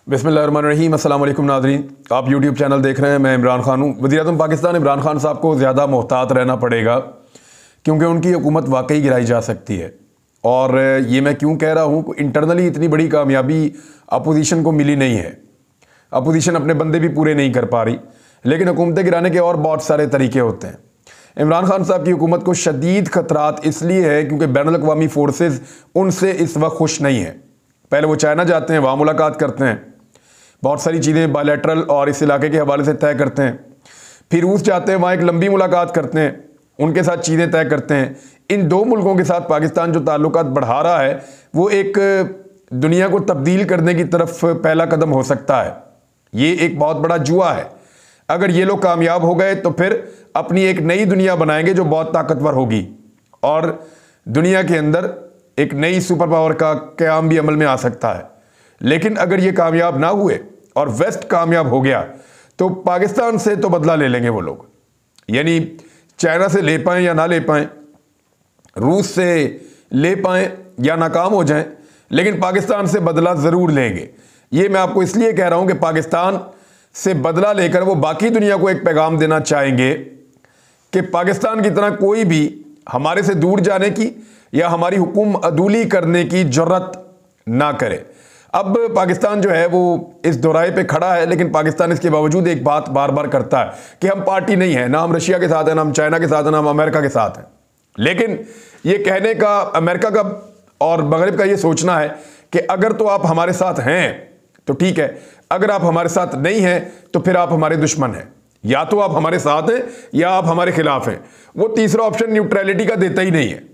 बिस्मिल्लाहिर्रहमानिर्रहीम। अस्सलाम वालेकुम नाज़रीन, आप यूट्यूब चैनल देख रहे हैं। मैं इमरान खान हूँ। वज़ीर-ए-आज़म पाकिस्तान इमरान खान साहब को ज़्यादा मोहतात रहना पड़ेगा क्योंकि उनकी हुकूमत वाकई गिराई जा सकती है। और ये मैं क्यों कह रहा हूँ, इंटरनली इतनी बड़ी कामयाबी अपोजिशन को मिली नहीं है। अपोजिशन अपने बंदे भी पूरे नहीं कर पा रही, लेकिन हुकूमतें गिराने के और बहुत सारे तरीके होते हैं। इमरान खान साहब की हुकूमत को शदीद खतरात इसलिए है क्योंकि बैनुल-अक़वामी फोर्सेस उनसे इस वक्त खुश नहीं है। पहले वो चाइना जाते हैं, वहाँ मुलाकात करते हैं, बहुत सारी चीज़ें बायलैटरल और इस इलाके के हवाले से तय करते हैं। फिर रूस जाते हैं, वहाँ एक लंबी मुलाकात करते हैं, उनके साथ चीज़ें तय करते हैं। इन दो मुल्कों के साथ पाकिस्तान जो ताल्लुकात बढ़ा रहा है वो एक दुनिया को तब्दील करने की तरफ पहला कदम हो सकता है। ये एक बहुत बड़ा जुआ है। अगर ये लोग कामयाब हो गए तो फिर अपनी एक नई दुनिया बनाएंगे जो बहुत ताकतवर होगी और दुनिया के अंदर एक नई सुपर पावर का क़याम भी अमल में आ सकता है। लेकिन अगर ये कामयाब ना हुए और वेस्ट कामयाब हो गया तो पाकिस्तान से तो बदला ले लेंगे वो लोग। यानी चाइना से ले पाएं या ना ले पाएं, रूस से ले पाएं या नाकाम हो जाएं, लेकिन पाकिस्तान से बदला ज़रूर लेंगे। ये मैं आपको इसलिए कह रहा हूं कि पाकिस्तान से बदला लेकर वो बाकी दुनिया को एक पैगाम देना चाहेंगे कि पाकिस्तान की तरह कोई भी हमारे से दूर जाने की या हमारी हुकूम अदूली करने की जुर्रत ना करे। अब पाकिस्तान जो है वो इस दोराहे पे खड़ा है, लेकिन पाकिस्तान इसके बावजूद एक बात बार बार करता है कि हम पार्टी नहीं है, ना हम रशिया के साथ हैं, ना हम चाइना के साथ हैं, ना हम अमेरिका के साथ हैं। लेकिन ये कहने का अमेरिका का और मगरिब का ये सोचना है कि अगर तो आप हमारे साथ हैं तो ठीक है, अगर आप हमारे साथ नहीं हैं तो फिर आप हमारे दुश्मन हैं। या तो आप हमारे साथ हैं या आप हमारे खिलाफ हैं। वो तीसरा ऑप्शन न्यूट्रलिटी का देता ही नहीं है।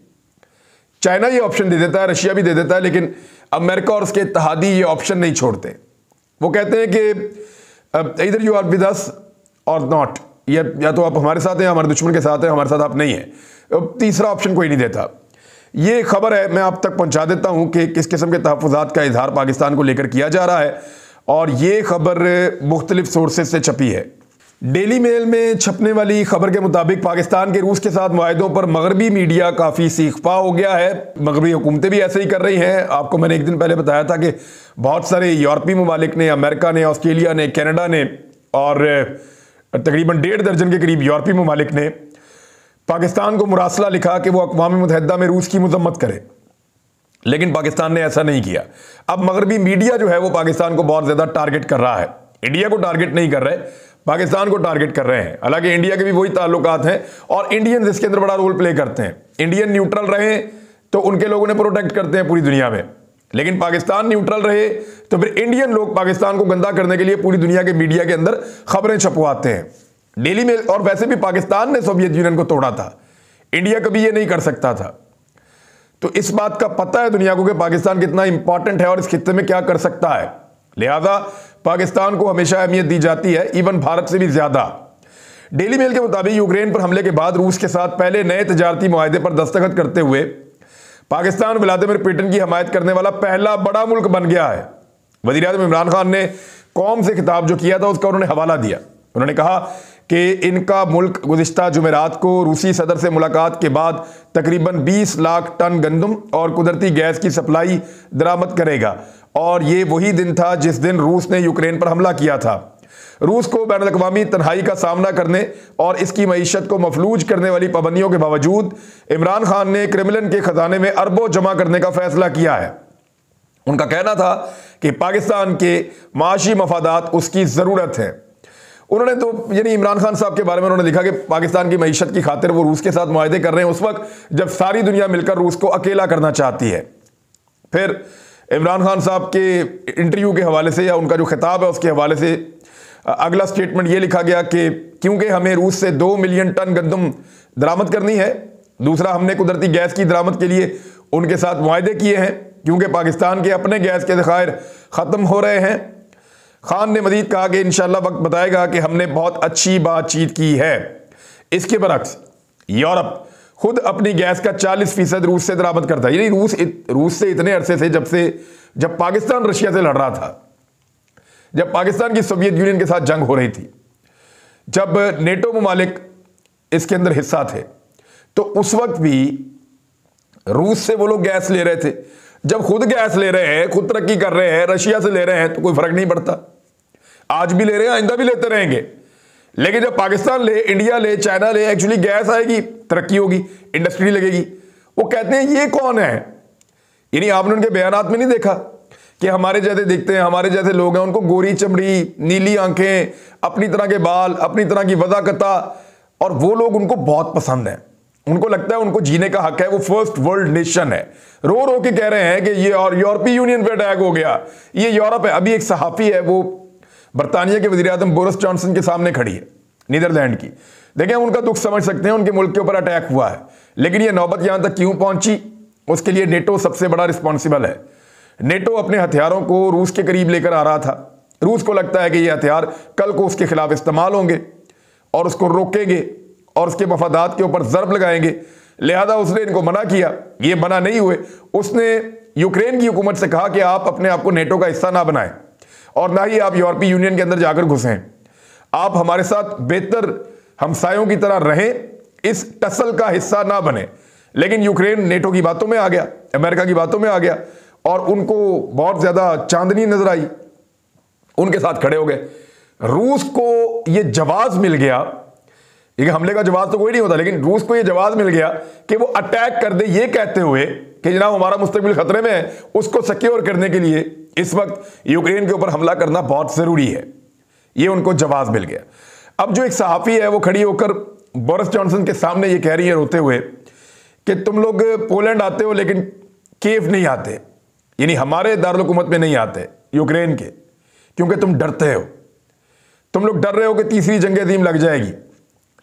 चाइना ये ऑप्शन दे देता है, रशिया भी दे देता है, लेकिन अमेरिका और उसके इत्तेहादी ये ऑप्शन नहीं छोड़ते। वो कहते हैं कि इधर यू आर विद अस और नॉट, या तो आप हमारे साथ हैं, हमारे दुश्मन के साथ हैं, हमारे साथ आप नहीं हैं। तीसरा ऑप्शन कोई नहीं देता। ये खबर है, मैं आप तक पहुंचा देता हूं कि किस किस्म के तहफ़्फ़ुज़ात का इजहार पाकिस्तान को लेकर किया जा रहा है। और ये खबर मुख्तलिफ सोर्सेज से छपी है। डेली मेल में छपने वाली खबर के मुताबिक पाकिस्तान के रूस के साथ मुआहदों पर मगरबी मीडिया काफ़ी सीखपा हो गया है। मगरबी हुकूमतें भी ऐसे ही कर रही हैं। आपको मैंने एक दिन पहले बताया था कि बहुत सारे यूरोपीय ममालिक ने, अमेरिका ने, ऑस्ट्रेलिया ने, कनाडा ने और तकरीबन 1.5 दर्जन के करीब यूरोपीय ममालिक ने पाकिस्तान को मुरासला लिखा कि वो अक़वाम मुत्तहिदा में रूस की मज़म्मत करे, लेकिन पाकिस्तान ने ऐसा नहीं किया। अब मगरबी मीडिया जो है वो पाकिस्तान को बहुत ज़्यादा टारगेट कर रहा है। इंडिया को टारगेट नहीं कर रहे, पाकिस्तान को टारगेट कर रहे हैं। हालांकि इंडिया के भी वही ताल्लुकात हैं और इंडियन इसके अंदर बड़ा रोल प्ले करते हैं। इंडियन न्यूट्रल रहे तो उनके लोग उन्हें प्रोटेक्ट करते हैं पूरी दुनिया में, लेकिन पाकिस्तान न्यूट्रल रहे तो फिर इंडियन लोग पाकिस्तान को गंदा करने के लिए पूरी दुनिया के मीडिया के अंदर खबरें छपवाते हैं। डेली मेल, और वैसे भी पाकिस्तान ने सोवियत यूनियन को तोड़ा था, इंडिया कभी ये नहीं कर सकता था। तो इस बात का पता है दुनिया को कि पाकिस्तान कितना इंपॉर्टेंट है और इस खित्ते में क्या कर सकता है। लिहाजा पाकिस्तान को हमेशा अहमियत दी जाती है, इवन भारत से भी ज्यादा। डेली मेल के मुताबिक यूक्रेन पर हमले के बाद रूस के साथ पहले नए तजारती मुआहदे पर दस्तखत करते हुए पाकिस्तान व्लादिमीर पुतिन की हमायत करने वाला पहला बड़ा मुल्क बन गया है। वज़ीर-ए-आज़म इमरान खान ने कौम से खिताब जो किया था उसका उन्होंने हवाला दिया। उन्होंने कहा कि इनका मुल्क गुज़िश्ता जुमेरात को रूसी सदर से मुलाकात के बाद तकरीबन 20 लाख टन गंदम और कुदरती गैस की सप्लाई दरामद करेगा, और ये वही दिन था जिस दिन रूस ने यूक्रेन पर हमला किया था। रूस को बैनुल-अक़वामी तन्हाई का सामना करने और इसकी मईशत को मफलूज करने वाली पाबंदियों के बावजूद इमरान खान ने क्रेमलिन के खजाने में अरबों जमा करने का फैसला किया है। उनका कहना था कि पाकिस्तान के माशी मफादात उसकी ज़रूरत है। उन्होंने तो यानी इमरान खान साहब के बारे में उन्होंने लिखा कि पाकिस्तान की मईशत की खातिर वो रूस के साथ मुआहदे कर रहे हैं उस वक्त जब सारी दुनिया मिलकर रूस को अकेला करना चाहती है। फिर इमरान खान साहब के इंटरव्यू के हवाले से या उनका जो खिताब है उसके हवाले से अगला स्टेटमेंट ये लिखा गया कि क्योंकि हमें रूस से 2 मिलियन टन गंदम दरामद करनी है, दूसरा हमने कुदरती गैस की दरामद के लिए उनके साथ मुआहदे किए हैं क्योंकि पाकिस्तान के अपने गैस के ज़खायर ख़त्म हो रहे हैं। खान ने मजीद कहा कि इंशाल्लाह वक्त बताएगा कि हमने बहुत अच्छी बातचीत की है। इसके बरक्स यूरोप खुद अपनी गैस का 40% रूस से दरामद करता है। यानी रूस से इतने अरसे से जब पाकिस्तान रशिया से लड़ रहा था, जब पाकिस्तान की सोवियत यूनियन के साथ जंग हो रही थी, जब नेटो ममालिक इसके अंदर हिस्सा थे, तो उस वक्त भी रूस से वो लोग गैस ले रहे थे। जब खुद गैस ले रहे हैं, खुद तरक्की कर रहे हैं, रशिया से ले रहे हैं, तो कोई फर्क नहीं पड़ता। आज भी ले रहे हैं, आइंदा भी लेते रहेंगे। लेकिन जब पाकिस्तान ले, इंडिया ले, चाइना ले, एक्चुअली गैस आएगी, तरक्की होगी, इंडस्ट्री लगेगी। वो कहते हैं ये कौन है? यानी आपने उनके बयानात में नहीं देखा कि हमारे जैसे दिखते हैं, हमारे जैसे लोग हैं, उनको गोरी चमड़ी, नीली आंखें, अपनी तरह के बाल, अपनी तरह की वज़ाकता, और वो लोग उनको बहुत पसंद है। उनको लगता है उनको जीने का हक है, वो फर्स्ट वर्ल्ड नेशन है। रो रो के कह रहे हैं कि ये और यूरोपीय यूनियन पे अटैक हो गया, ये यूरोप है। अभी एक सहाफ़ी है, वो बरतानिया के वज़ीर आज़म बोरिस जॉनसन के सामने खड़ी है, नीदरलैंड की। देखें, उनका दुख समझ सकते हैं, उनके मुल्क के ऊपर अटैक हुआ है, लेकिन ये नौबत यहां तक क्यों पहुंची? उसके लिए नेटो सबसे बड़ा रिस्पॉन्सिबल है। नेटो अपने हथियारों को रूस के करीब लेकर आ रहा था। रूस को लगता है कि ये हथियार कल को उसके खिलाफ इस्तेमाल होंगे और उसको रोकेंगे और उसके मफादात के ऊपर ज़र्ब लगाएंगे। लिहाजा उसने इनको मना किया, ये मना नहीं हुए। उसने यूक्रेन की हुकूमत से कहा कि आप अपने आप को नेटो का हिस्सा ना बनाएं और ना ही आप यूरोपीय यूनियन के अंदर जाकर घुसें। आप हमारे साथ बेहतर हमसायों की तरह रहें, इस टसल का हिस्सा ना बने। लेकिन यूक्रेन नेटो की बातों में आ गया, अमेरिका की बातों में आ गया, और उनको बहुत ज़्यादा चांदनी नजर आई, उनके साथ खड़े हो गए। रूस को ये जवाब मिल गया, ये हमले का जवाब तो कोई नहीं होता, लेकिन रूस को ये जवाब मिल गया कि वो अटैक कर दे, ये कहते हुए कि जनाब हमारा मुस्तकबिल खतरे में है। उसको सिक्योर करने के लिए इस वक्त यूक्रेन के ऊपर हमला करना बहुत ज़रूरी है। ये उनको जवाब मिल गया। अब जो एक सहाफ़ी है वो खड़ी होकर बोरिस जॉनसन के सामने ये कह रही है रोते हुए कि तुम लोग पोलैंड आते हो लेकिन कीव नहीं आते, यानी हमारे दारुल हुकूमत में नहीं आते यूक्रेन के, क्योंकि तुम डरते हो। तुम लोग डर रहे हो कि तीसरी जंग अज़ीम लग जाएगी।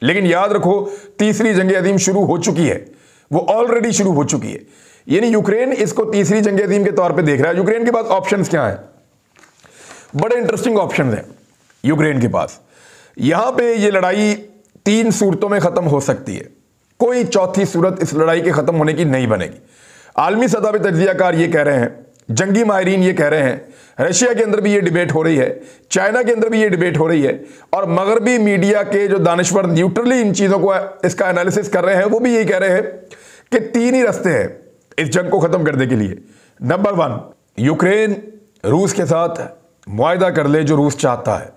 लेकिन याद रखो, तीसरी जंग अज़ीम शुरू हो चुकी है, वो ऑलरेडी शुरू हो चुकी है। यानी यूक्रेन इसको तीसरी जंग अज़ीम के तौर पे देख रहा है। यूक्रेन के पास ऑप्शंस क्या हैं? बड़े इंटरेस्टिंग ऑप्शंस हैं यूक्रेन के पास। यहां पे ये लड़ाई 3 सूरतों में ख़त्म हो सकती है, कोई चौथी सूरत इस लड़ाई के ख़त्म होने की नहीं बनेगी। आलमी सतह पर तज्ज़ियाकार ये कह रहे हैं, जंगी माहिरीन ये कह रहे हैं, रशिया के अंदर भी ये डिबेट हो रही है, चाइना के अंदर भी ये डिबेट हो रही है, और मगरबी मीडिया के जो दानिश्वर न्यूट्रली इन चीज़ों को इसका एनालिसिस कर रहे हैं वो भी यही कह रहे हैं कि 3 ही रास्ते हैं इस जंग को ख़त्म करने के लिए। नंबर 1, यूक्रेन रूस के साथ मुआहदा कर ले जो रूस चाहता है।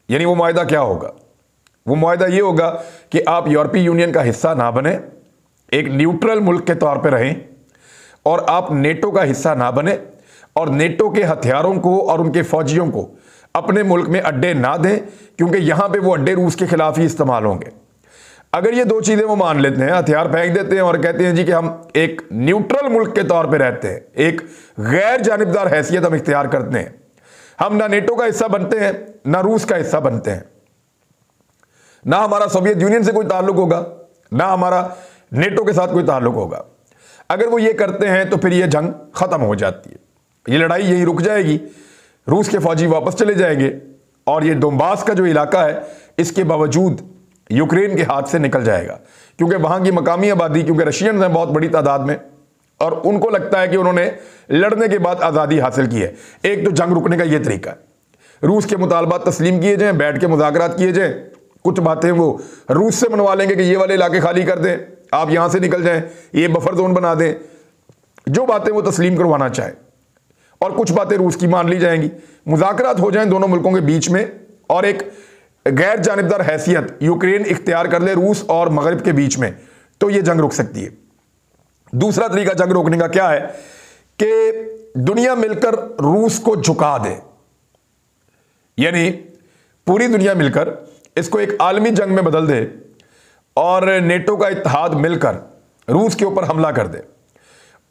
यानी वो मुआहदा क्या होगा? वो मुआहदा ये होगा कि आप यूरोपीय यूनियन का हिस्सा ना बने, एक न्यूट्रल मुल्क के तौर पर रहें, और आप नेटो का हिस्सा ना बने, और नेटो के हथियारों को और उनके फौजियों को अपने मुल्क में अड्डे ना दें, क्योंकि यहां पे वो अड्डे रूस के खिलाफ ही इस्तेमाल होंगे। अगर ये 2 चीज़ें वो मान लेते हैं, हथियार फेंक देते हैं और कहते हैं जी कि हम एक न्यूट्रल मुल्क के तौर पे रहते हैं, एक गैर जानिबदार हैसियत हम इख्तियार करते हैं, हम ना नेटो का हिस्सा बनते हैं ना रूस का हिस्सा बनते हैं, ना हमारा सोवियत यूनियन से कोई ताल्लुक होगा, ना हमारा नेटो के साथ कोई ताल्लुक होगा। अगर वो ये करते हैं तो फिर ये जंग ख़त्म हो जाती है, ये लड़ाई यही रुक जाएगी, रूस के फौजी वापस चले जाएंगे और ये दोंबास का जो इलाका है इसके बावजूद यूक्रेन के हाथ से निकल जाएगा, क्योंकि वहाँ की मकामी आबादी, क्योंकि रशियन हैं बहुत बड़ी तादाद में, और उनको लगता है कि उन्होंने लड़ने के बाद आज़ादी हासिल की है। एक तो जंग रुकने का ये तरीका है, रूस के मुतालबात तस्लीम किए जाएँ, बैठ के मुज़ाकरात किए जाएँ, कुछ बातें वो रूस से मनवा लेंगे कि ये वाले इलाके खाली कर दें, आप यहाँ से निकल जाएँ, ये बफर जोन बना दें, जो बातें वो तस्लीम करवाना चाहें, और कुछ बातें रूस की मान ली जाएंगी, मुज़ाकरात हो जाएं दोनों मुल्कों के बीच में, और एक गैर जानिबदार हैसियत यूक्रेन इख्तियार कर ले रूस और मगरब के बीच में, तो ये जंग रुक सकती है। दूसरा तरीका जंग रोकने का क्या है कि दुनिया मिलकर रूस को झुका दे, यानी पूरी दुनिया मिलकर इसको एक आलमी जंग में बदल दे और नेटो का इत्तेहाद मिलकर रूस के ऊपर हमला कर दे।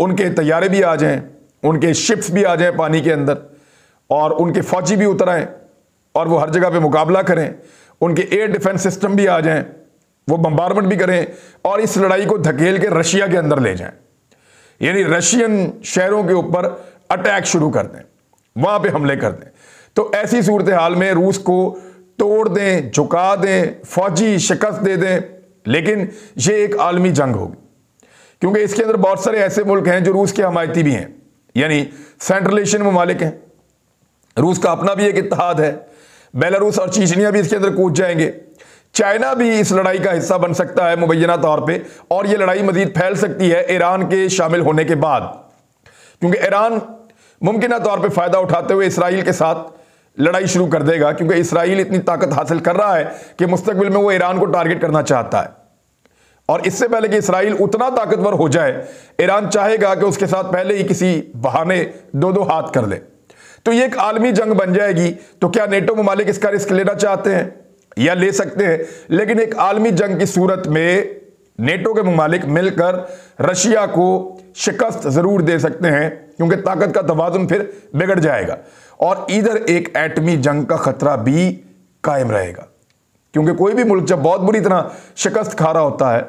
उनके तैयारे भी आ जाएं, उनके शिप्स भी आ जाएं पानी के अंदर, और उनके फौजी भी उतर आएँ और वो हर जगह पे मुकाबला करें, उनके एयर डिफेंस सिस्टम भी आ जाएं, वो बम्बारमेंट भी करें, और इस लड़ाई को धकेल के रशिया के अंदर ले जाएं, यानी रशियन शहरों के ऊपर अटैक शुरू कर दें, वहाँ पे हमले कर दें। तो ऐसी सूरत हाल में रूस को तोड़ दें, झुका दें, फौजी शिकस्त दे दें, लेकिन ये एक आलमी जंग होगी, क्योंकि इसके अंदर बहुत सारे ऐसे मुल्क हैं जो रूस के हमायती भी हैं, यानी सेंट्रल एशियन ममालिक हैं, रूस का अपना भी एक इत्तेहाद है, बेलारूस और चीचनिया भी इसके अंदर कूद जाएंगे, चाइना भी इस लड़ाई का हिस्सा बन सकता है मुबैना तौर पे, और ये लड़ाई मजीद फैल सकती है ईरान के शामिल होने के बाद, क्योंकि ईरान मुमकिन तौर पे फ़ायदा उठाते हुए इसराइल के साथ लड़ाई शुरू कर देगा, क्योंकि इसराइल इतनी ताकत हासिल कर रहा है कि मुस्तकबिल में वो ईरान को टारगेट करना चाहता है। और इससे पहले कि इसराइल उतना ताकतवर हो जाए, ईरान चाहेगा कि उसके साथ पहले ही किसी बहाने दो दो हाथ कर ले। तो ये एक आलमी जंग बन जाएगी। तो क्या नेटो ममालिक इसका रिस्क लेना चाहते हैं या ले सकते हैं? लेकिन एक आलमी जंग की सूरत में नेटो के ममालिक मिलकर रशिया को शिकस्त जरूर दे सकते हैं, क्योंकि ताकत का तवाजुन फिर बिगड़ जाएगा और इधर एक एटमी जंग का खतरा भी कायम रहेगा। क्योंकि कोई भी मुल्क जब बहुत बुरी तरह शिकस्त खा रहा होता है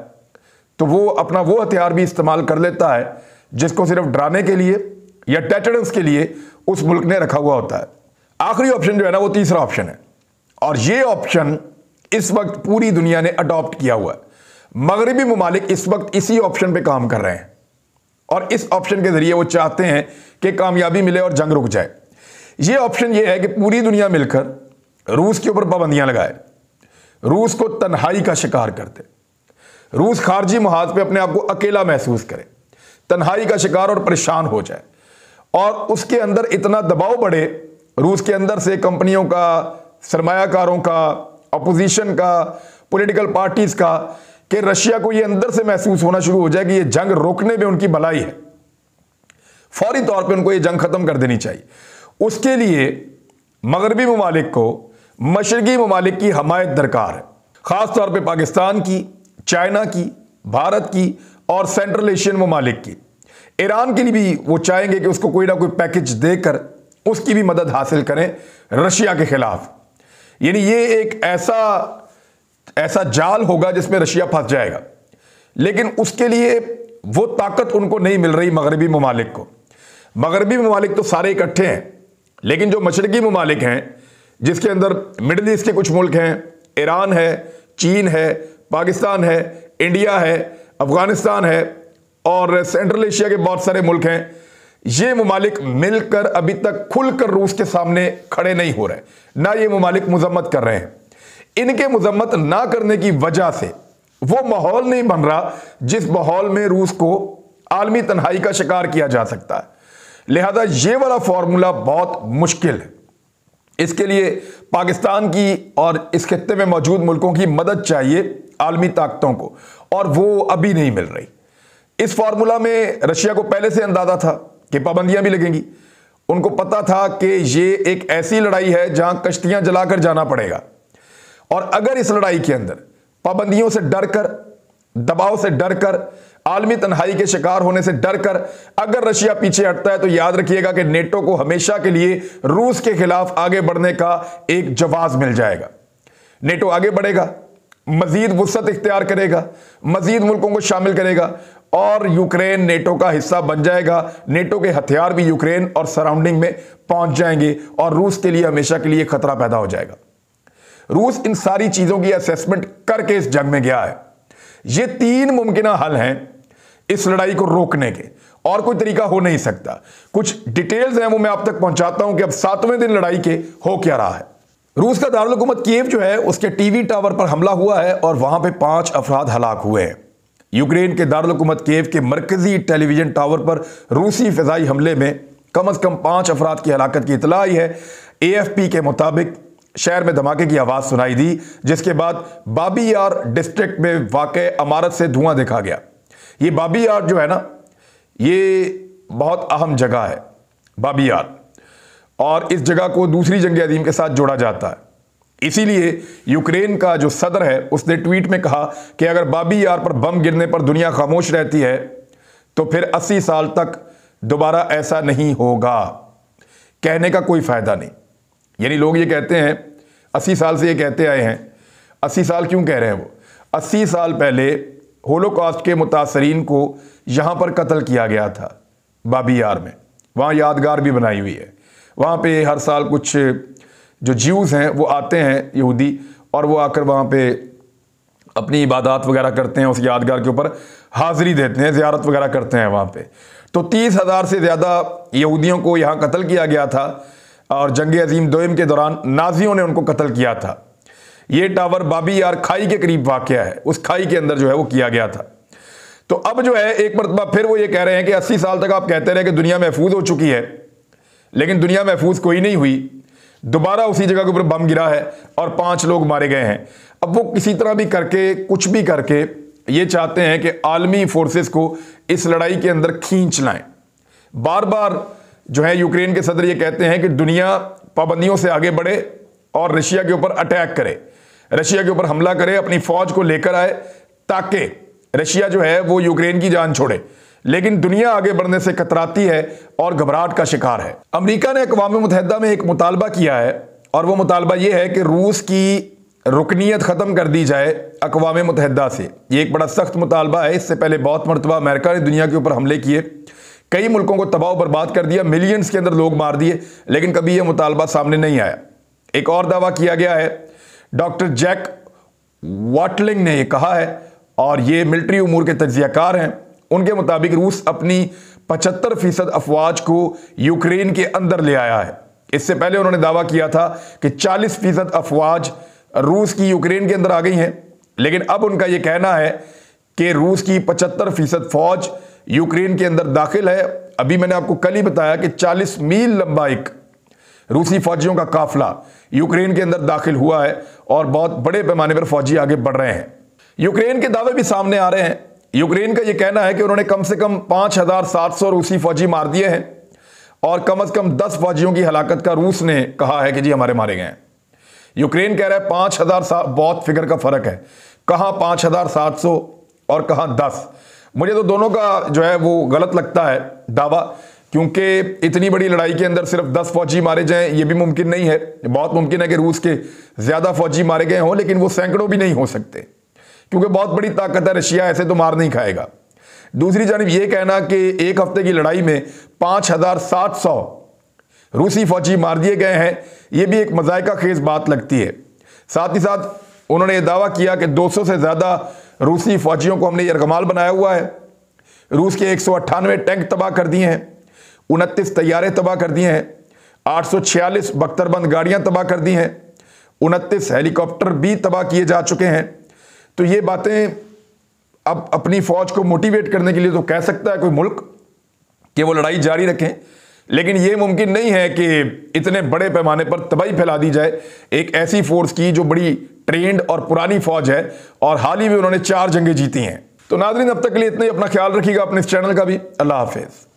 तो वो अपना वो हथियार भी इस्तेमाल कर लेता है जिसको सिर्फ डराने के लिए या डेटरेंस के लिए उस मुल्क ने रखा हुआ होता है। आखिरी ऑप्शन जो है ना, वो तीसरा ऑप्शन है, और ये ऑप्शन इस वक्त पूरी दुनिया ने अडॉप्ट किया हुआ है। मगरबी ममालिक इस वक्त इसी ऑप्शन पे काम कर रहे हैं और इस ऑप्शन के जरिए वो चाहते हैं कि कामयाबी मिले और जंग रुक जाए। ये ऑप्शन ये है कि पूरी दुनिया मिलकर रूस के ऊपर पाबंदियां लगाए, रूस को तन्हाई का शिकार करते, रूस खारजी मुहाज पे अपने आप को अकेला महसूस करे, तन्हाई का शिकार और परेशान हो जाए, और उसके अंदर इतना दबाव बढ़े रूस के अंदर से कंपनियों का, सरमायाकारों का, अपोजिशन का, पॉलिटिकल पार्टीज का, कि रशिया को ये अंदर से महसूस होना शुरू हो जाए कि ये जंग रोकने में उनकी भलाई है। फौरी तौर पे उनको ये जंग खत्म कर देनी चाहिए। उसके लिए मगरबी ममालिक को मशरकी ममालिक की हमायत दरकार है, खास तौर पे पाकिस्तान की, चाइना की, भारत की और सेंट्रल एशियन ममालिक की। ईरान के लिए भी वो चाहेंगे कि उसको कोई ना कोई पैकेज देकर उसकी भी मदद हासिल करें रशिया के खिलाफ। यानी ये एक ऐसा जाल होगा जिसमें रशिया फंस जाएगा, लेकिन उसके लिए वो ताकत उनको नहीं मिल रही मगरबी ममालिक को। मगरबी ममालिक तो सारे इकट्ठे हैं, लेकिन जो मशरकी ममालिक हैं जिसके अंदर मिडिल ईस्ट के कुछ मुल्क हैं, ईरान है, चीन है, पाकिस्तान है, इंडिया है, अफगानिस्तान है और सेंट्रल एशिया के बहुत सारे मुल्क हैं, ये ममालिक मिलकर अभी तक खुलकर रूस के सामने खड़े नहीं हो रहे, ना ये ममालिक मुजम्मत कर रहे हैं। इनके मुजम्मत ना करने की वजह से वो माहौल नहीं बन रहा जिस माहौल में रूस को आलमी तन्हाई का शिकार किया जा सकता है। लिहाजा ये वाला फॉर्मूला बहुत मुश्किल है। इसके लिए पाकिस्तान की और इस खित्ते में मौजूद मुल्कों की मदद चाहिए आलमी ताकतों को, और वो अभी नहीं मिल रही। इस फार्मूला में रशिया को पहले से अंदाजा था कि पाबंदियां भी लगेंगी। उनको पता था कि ये एक ऐसी लड़ाई है जहां कश्तियां जलाकर जाना पड़ेगा, और अगर इस लड़ाई के अंदर पाबंदियों से डरकर, दबाव से डरकर, आलमी तन्हाई के शिकार होने से डरकर अगर रशिया पीछे हटता है, तो याद रखिएगा कि नेटो को हमेशा के लिए रूस के खिलाफ आगे बढ़ने का एक जवाब मिल जाएगा। नेटो आगे बढ़ेगा, मजीद वुसअत इख्तियार करेगा, मजीद मुल्कों को शामिल करेगा और यूक्रेन नेटो का हिस्सा बन जाएगा। नेटो के हथियार भी यूक्रेन और सराउंडिंग में पहुंच जाएंगे और रूस के लिए हमेशा के लिए खतरा पैदा हो जाएगा। रूस इन सारी चीजों की असेसमेंट करके इस जंग में गया है। ये 3 मुमकिन हल हैं इस लड़ाई को रोकने के, और कोई तरीका हो नहीं सकता। कुछ डिटेल्स हैं वो मैं आप तक पहुंचाता हूं कि अब 7वें दिन लड़ाई के हो क्या रहा है। रूस का दारुल हुकूमत कीव जो है उसके टीवी टावर पर हमला हुआ है और वहां पे 5 अफराद हलाक हुए हैं। यूक्रेन के दारुल हुकूमत कीव के मरकजी टेलीविजन टावर पर रूसी फिजाई हमले में कम से कम 5 अफराद की हलाकत की इतला आई है। AFP के मुताबिक शहर में धमाके की आवाज सुनाई दी, जिसके बाद बाबी यार डिस्ट्रिक्ट में वाक़े इमारत से धुआं देखा गया। ये बाबी यार जो है ना, ये बहुत अहम जगह है बाबी यार, और इस जगह को दूसरी जंग अजीम के साथ जोड़ा जाता है। इसीलिए यूक्रेन का जो सदर है उसने ट्वीट में कहा कि अगर बाबी यार पर बम गिरने पर दुनिया खामोश रहती है तो फिर 80 साल तक दोबारा ऐसा नहीं होगा। कहने का कोई फायदा नहीं। यानी लोग ये कहते हैं 80 साल से ये कहते आए हैं, 80 साल क्यों कह रहे हैं वो? 80 साल पहले होलोकॉस्ट के मुतासरीन को यहाँ पर कत्ल किया गया था बाबी यार में। वहाँ यादगार भी बनाई हुई है। वहाँ पे हर साल कुछ जो ज्यूज़ हैं वो आते हैं, यहूदी, और वो आकर वहाँ पे अपनी इबादत वगैरह करते हैं, उस यादगार के ऊपर हाज़िरी देते हैं, ज़ियारत वगैरह करते हैं वहाँ पे। तो 30,000 से ज़्यादा यहूदियों को यहाँ कत्ल किया गया था और जंग अजीम दोयम के दौरान नाजियों ने उनको कत्ल किया था। ये टावर बाबी यार खाई के करीब वाक़या है, उस खाई के अंदर जो है वो किया गया था। तो अब जो है एक मरतबा फिर वो ये कह रहे हैं कि 80 साल तक आप कहते रहे कि दुनिया महफूज हो चुकी है, लेकिन दुनिया महफूज कोई नहीं हुई। दोबारा उसी जगह के ऊपर बम गिरा है और 5 लोग मारे गए हैं। अब वो किसी तरह भी करके, कुछ भी करके ये चाहते हैं कि आलमी फोर्सेस को इस लड़ाई के अंदर खींच लाएं। बार बार जो है यूक्रेन के सदर ये कहते हैं कि दुनिया पाबंदियों से आगे बढ़े और रशिया के ऊपर अटैक करे, रशिया के ऊपर हमला करे, अपनी फौज को लेकर आए ताकि रशिया जो है वो यूक्रेन की जान छोड़े। लेकिन दुनिया आगे बढ़ने से कतराती है और घबराहट का शिकार है। अमेरिका ने अक़वाम मुत्तहिदा में एक मुतालबा किया है और वो मुतालबा ये है कि रूस की रुकनीयत ख़त्म कर दी जाए अक़वाम मुत्तहिदा से। ये एक बड़ा सख्त मुतालबा है। इससे पहले बहुत मरतबा अमेरिका ने दुनिया के ऊपर हमले किए, कई मुल्कों को तबाह बर्बाद कर दिया, मिलियंस के अंदर लोग मार दिए, लेकिन कभी यह मुतालबा सामने नहीं आया। एक और दावा किया गया है, डॉक्टर जैक वाटलिंग ने यह कहा है और ये मिलिट्री उमूर के तज्जियाकार हैं। उनके मुताबिक रूस अपनी 75% अफवाज को यूक्रेन के अंदर ले आया है। इससे पहले उन्होंने दावा किया था कि 40% अफवाज रूस की यूक्रेन के अंदर आ गई हैं, लेकिन अब उनका यह कहना है कि रूस की 75% फौज यूक्रेन के अंदर दाखिल है। अभी मैंने आपको कल ही बताया कि 40 मील लंबा एक रूसी फौजियों का काफिला यूक्रेन के अंदर दाखिल हुआ है और बहुत बड़े पैमाने पर फौजी आगे बढ़ रहे हैं। यूक्रेन के दावे भी सामने आ रहे हैं। यूक्रेन का यह कहना है कि उन्होंने कम से कम 5700 रूसी फौजी मार दिए हैं और कम से कम 10 फौजियों की हलाकत का रूस ने कहा है कि जी हमारे मारे गए हैं। यूक्रेन कह रहा है 5000, बहुत फिगर का फर्क है, कहां 5700 और कहां 10। मुझे तो दोनों का जो है वो गलत लगता है दावा, क्योंकि इतनी बड़ी लड़ाई के अंदर सिर्फ 10 फौजी मारे जाएं ये भी मुमकिन नहीं है। बहुत मुमकिन है कि रूस के ज्यादा फौजी मारे गए हों, लेकिन वो सैकड़ों भी नहीं हो सकते क्योंकि बहुत बड़ी ताकत है, रशिया ऐसे तो मार नहीं खाएगा। दूसरी जानिब ये कहना कि एक हफ्ते की लड़ाई में 5700 रूसी फौजी मार दिए गए हैं, यह भी एक मजायका खेज बात लगती है। साथ ही साथ उन्होंने यह दावा किया कि 200 से ज्यादा रूसी फौजियों को हमने यरगमाल बनाया हुआ है। रूस के 198 टैंक तबाह कर दिए हैं, 29 तैयारे तबाह कर दिए हैं, 846 बख्तरबंद गाड़ियां तबाह कर दी हैं, 29 हेलीकॉप्टर भी तबाह किए जा चुके हैं। तो ये बातें अब अपनी फौज को मोटिवेट करने के लिए तो कह सकता है कोई मुल्क कि वो लड़ाई जारी रखें, लेकिन यह मुमकिन नहीं है कि इतने बड़े पैमाने पर तबाही फैला दी जाए एक ऐसी फोर्स की जो बड़ी ट्रेंड और पुरानी फौज है और हाल ही में उन्होंने 4 जंगें जीती हैं। तो नाज़रीन, अब तक के लिए इतना ही। अपना ख्याल रखिएगा, अपने इस चैनल का भी। अल्लाह हाफिज़।